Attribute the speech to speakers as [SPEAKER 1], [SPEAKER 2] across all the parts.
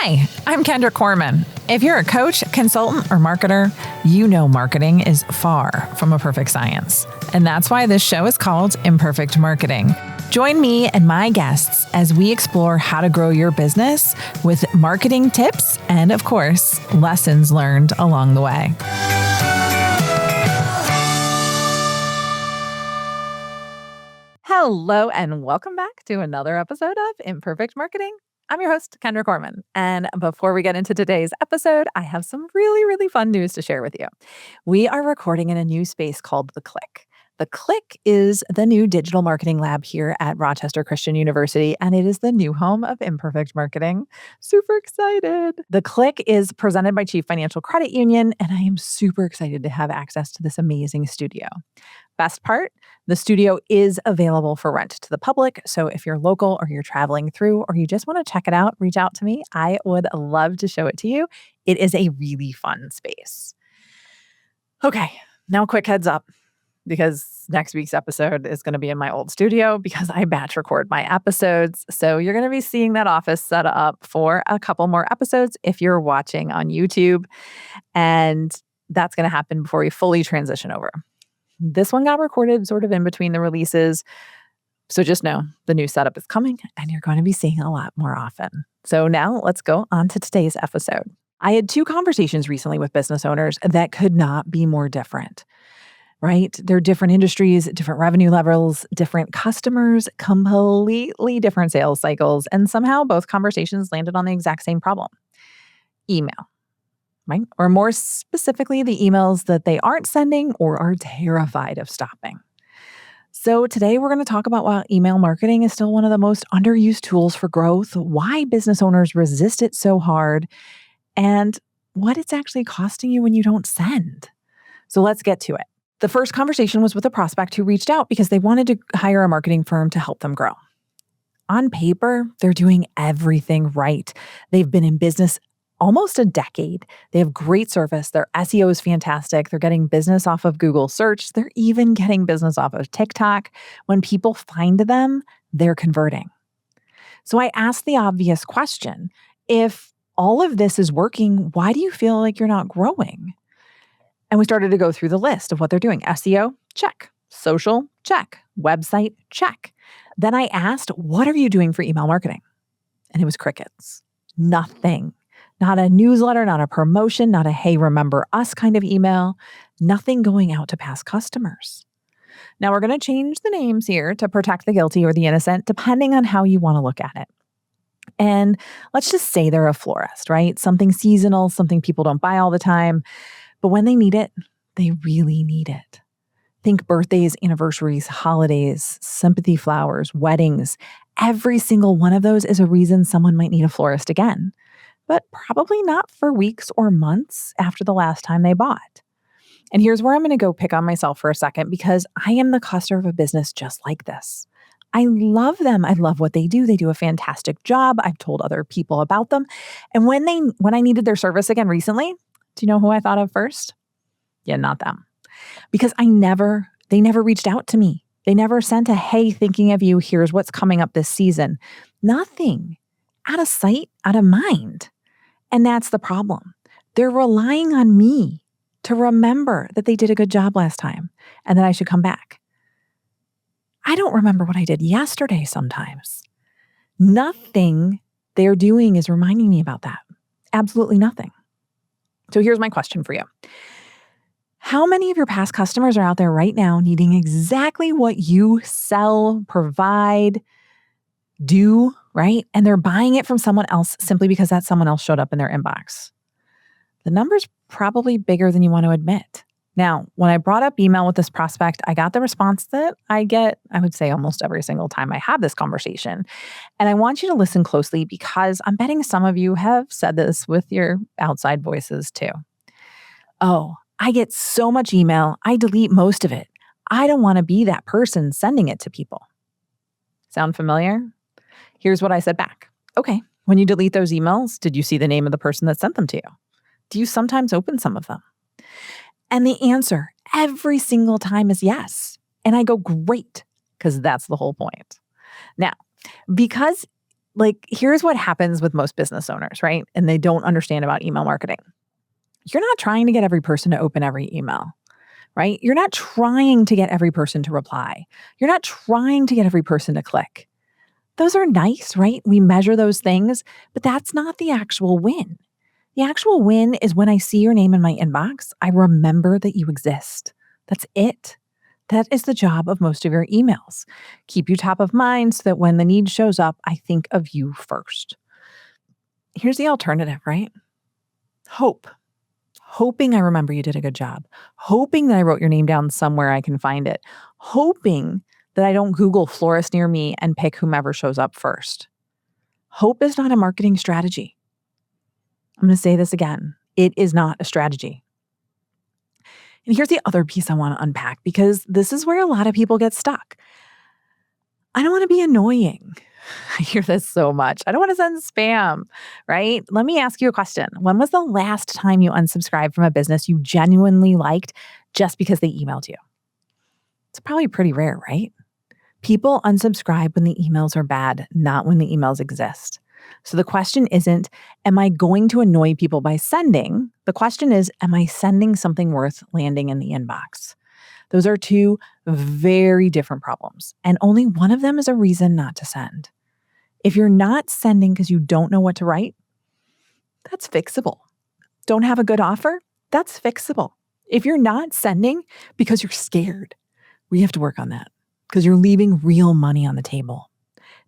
[SPEAKER 1] Hi, I'm Kendra Corman. If you're a coach, consultant, or marketer, you know marketing is far from a perfect science. And that's why this show is called Imperfect Marketing. Join me and my guests as we explore how to grow your business with marketing tips and, of course, lessons learned along the way. Hello, and welcome back to another episode of Imperfect Marketing. I'm your host, Kendra Corman. And before we get into today's episode, I have some really fun news to share with you. We are recording in a new space called The Click. The Click is the new digital marketing lab here at Rochester Christian University, and it is the new home of Imperfect Marketing. Super excited. The Click is presented by Chief Financial Credit Union, and I am super excited to have access to this amazing studio. Best part, the studio is available for rent to the public. So if you're local or you're traveling through or you just want to check it out, reach out to me. I would love to show it to you. It is a really fun space. Okay, now quick heads up, because next week's episode is going to be in my old studio because I batch record my episodes. So you're going to be seeing that office set up for a couple more episodes if you're watching on YouTube. And that's going to happen before we fully transition over. This one got recorded sort of in between the releases. So just know the new setup is coming and you're going to be seeing a lot more often. So now let's go on to today's episode. I had 2 conversations recently with business owners that could not be more different, right? They're different industries, different revenue levels, different customers, completely different sales cycles. And somehow both conversations landed on the exact same problem: email. Right? Or more specifically, the emails that they aren't sending or are terrified of stopping. So today we're going to talk about why email marketing is still one of the most underused tools for growth, why business owners resist it so hard, and what it's actually costing you when you don't send. So let's get to it. The first conversation was with a prospect who reached out because they wanted to hire a marketing firm to help them grow. On paper, they're doing everything right. They've been in business almost a decade. They have great service. Their SEO is fantastic. They're getting business off of Google search. They're even getting business off of TikTok. When people find them, they're converting. So I asked the obvious question: if all of this is working, why do you feel like you're not growing? And we started to go through the list of what they're doing. SEO, check. Social, check. Website, check. Then I asked, what are you doing for email marketing? And it was crickets. Nothing. Not a newsletter, not a promotion, not a hey, remember us kind of email, nothing going out to past customers. Now we're going to change the names here to protect the guilty or the innocent, depending on how you want to look at it. And let's just say they're a florist, right? Something seasonal, something people don't buy all the time, but when they need it, they really need it. Think birthdays, anniversaries, holidays, sympathy flowers, weddings. Every single one of those is a reason someone might need a florist again, but probably not for weeks or months after the last time they bought. And here's where I'm going to go pick on myself for a second, because I am the customer of a business just like this. I love them. I love what they do. They do a fantastic job. I've told other people about them. And when I needed their service again recently, do you know who I thought of first? Yeah, not them. Because they never reached out to me. They never sent a, hey, thinking of you, here's what's coming up this season. Nothing. Out of sight, out of mind. And that's the problem. They're relying on me to remember that they did a good job last time and that I should come back. I don't remember what I did yesterday sometimes. Nothing they're doing is reminding me about that. Absolutely nothing. So here's my question for you. How many of your past customers are out there right now needing exactly what you sell, provide, do, right? And they're buying it from someone else simply because that someone else showed up in their inbox? The number's probably bigger than you want to admit. Now, when I brought up email with this prospect, I got the response that I get, I would say, almost every single time I have this conversation. And I want you to listen closely, because I'm betting some of you have said this with your outside voices too. Oh, I get so much email, I delete most of it. I don't want to be that person sending it to people. Sound familiar? Here's what I said back. Okay, when you delete those emails, did you see the name of the person that sent them to you? Do you sometimes open some of them? And the answer every single time is yes. And I go, great, because that's the whole point. Now, because Here's what happens with most business owners, right? And they don't understand about email marketing. You're not trying to get every person to open every email, right? You're not trying to get every person to reply. You're not trying to get every person to click. Those are nice, right? We measure those things, but that's not the actual win. The actual win is when I see your name in my inbox, I remember that you exist. That's it. That is the job of most of your emails. Keep you top of mind so that when the need shows up, I think of you first. Here's the alternative, right? Hope. Hoping I remember you did a good job. Hoping that I wrote your name down somewhere I can find it. Hoping that I don't Google florist near me and pick whomever shows up first. Hope is not a marketing strategy. I'm going to say this again. It is not a strategy. And here's the other piece I want to unpack because this is where a lot of people get stuck. I don't want to be annoying. I hear this so much. I don't want to send spam, right? Let me ask you a question. When was the last time you unsubscribed from a business you genuinely liked just because they emailed you? It's probably pretty rare, right? People unsubscribe when the emails are bad, not when the emails exist. So the question isn't, am I going to annoy people by sending? The question is, am I sending something worth landing in the inbox? Those are two very different problems, and only one of them is a reason not to send. If you're not sending because you don't know what to write, that's fixable. Don't have a good offer? That's fixable. If you're not sending because you're scared, we have to work on that because you're leaving real money on the table.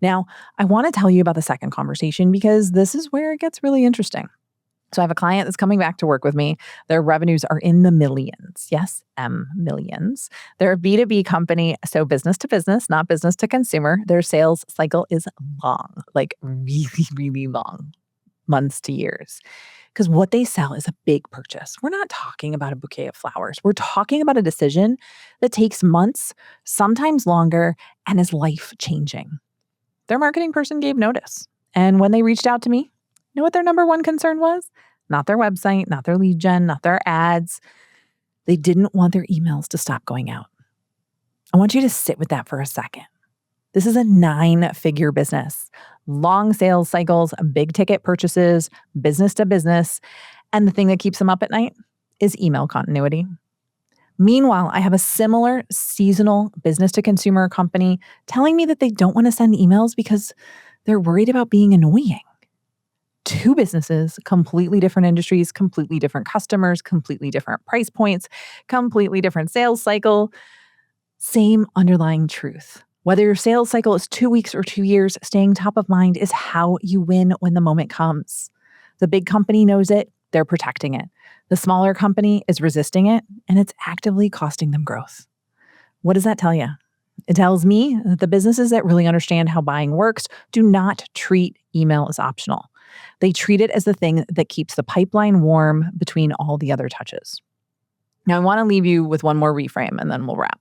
[SPEAKER 1] Now, I want to tell you about the second conversation because this is where it gets really interesting. So I have a client that's coming back to work with me. Their revenues are in the millions. Yes, millions. They're a B2B company, so business to business, not business to consumer. Their sales cycle is long, like really, really long, months to years. Because what they sell is a big purchase. We're not talking about a bouquet of flowers. We're talking about a decision that takes months, sometimes longer, and is life-changing. Their marketing person gave notice. And when they reached out to me, you know what their number one concern was? Not their website, not their lead gen, not their ads. They didn't want their emails to stop going out. I want you to sit with that for a second. This is a 9-figure business. Long sales cycles, big ticket purchases, business to business. And the thing that keeps them up at night is email continuity. Meanwhile, I have a similar seasonal business to consumer company telling me that they don't want to send emails because they're worried about being annoying. Two businesses, completely different industries, completely different customers, completely different price points, completely different sales cycle, same underlying truth. Whether your sales cycle is 2 weeks or 2 years, staying top of mind is how you win when the moment comes. The big company knows it, they're protecting it. The smaller company is resisting it, and it's actively costing them growth. What does that tell you? It tells me that the businesses that really understand how buying works do not treat email as optional. They treat it as the thing that keeps the pipeline warm between all the other touches. Now, I want to leave you with one more reframe, and then we'll wrap.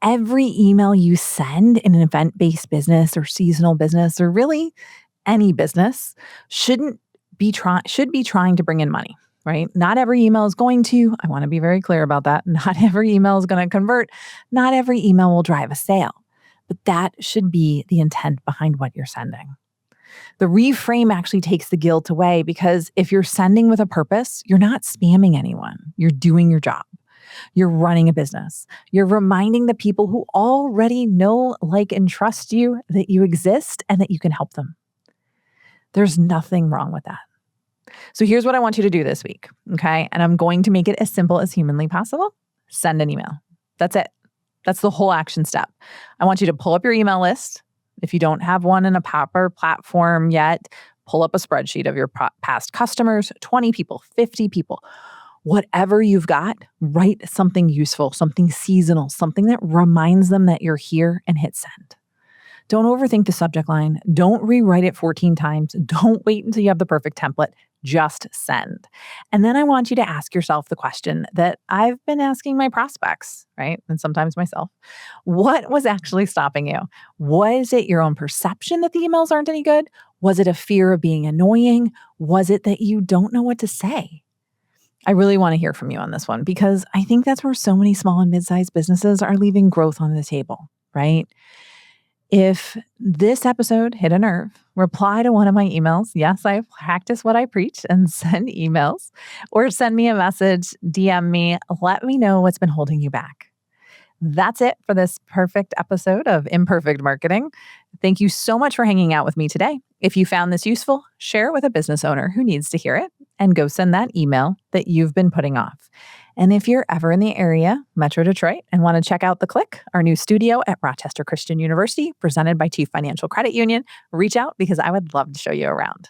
[SPEAKER 1] Every email you send in an event-based business or seasonal business, or really any business, should be trying to bring in money, right? Not every email is going to. I want to be very clear about that. Not every email is going to convert. Not every email will drive a sale. But that should be the intent behind what you're sending. The reframe actually takes the guilt away because if you're sending with a purpose, you're not spamming anyone. You're doing your job. You're running a business. You're reminding the people who already know, like, and trust you that you exist and that you can help them. There's nothing wrong with that. So here's what I want you to do this week, okay? And I'm going to make it as simple as humanly possible. Send an email. That's it. That's the whole action step. I want you to pull up your email list. If you don't have one in a proper platform yet, pull up a spreadsheet of your past customers, 20 people, 50 people. Whatever you've got, write something useful, something seasonal, something that reminds them that you're here, and hit send. Don't overthink the subject line. Don't rewrite it 14 times. Don't wait until you have the perfect template. Just send. And then I want you to ask yourself the question that I've been asking my prospects, right? And sometimes myself. What was actually stopping you? Was it your own perception that the emails aren't any good? Was it a fear of being annoying? Was it that you don't know what to say? I really want to hear from you on this one because I think that's where so many small and mid-sized businesses are leaving growth on the table, right? If this episode hit a nerve, reply to one of my emails. Yes, I practice what I preach and send emails, or send me a message, DM me, let me know what's been holding you back. That's it for this perfect episode of Imperfect Marketing. Thank you so much for hanging out with me today. If you found this useful, share it with a business owner who needs to hear it, and go send that email that you've been putting off. And if you're ever in the area, Metro Detroit, and want to check out The Click, our new studio at Rochester Christian University, presented by Chief Financial Credit Union, reach out because I would love to show you around.